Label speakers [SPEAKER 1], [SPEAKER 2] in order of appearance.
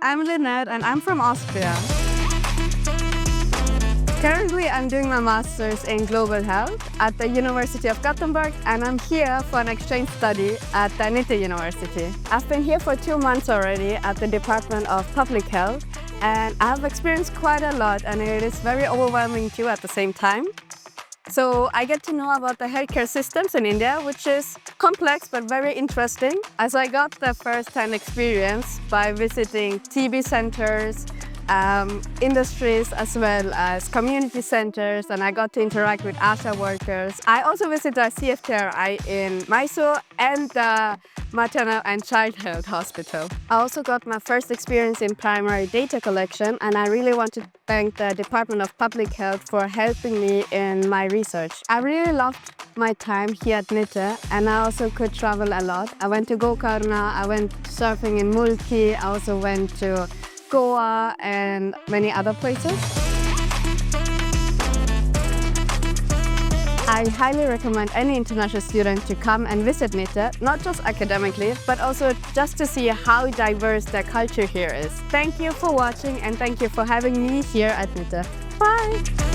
[SPEAKER 1] I'm Linet and I'm from Austria. Currently, I'm doing my master's in global health at the University of Gothenburg, and I'm here for an exchange study at the Nitte University. I've been here for 2 months already at the Department of Public Health, and I've experienced quite a lot, and it is very overwhelming too at the same time. So I get to know about the healthcare systems in India, which is complex but very interesting, as I got the first-hand experience by visiting TB centers, industries as well as community centers, and I got to interact with ASHA workers. I also visited a CFTRI in Mysore and the Maternal and Child Health hospital. I also got my first experience in primary data collection, and I really want to thank the Department of Public Health for helping me in my research. I really loved my time here at Nitte, and I also could travel a lot. I went to Gokarna, I went surfing in Mulki, I also went to Goa and many other places. I highly recommend any international student to come and visit Nitte, not just academically, but also just to see how diverse the culture here is. Thank you for watching and thank you for having me here at Nitte. Bye!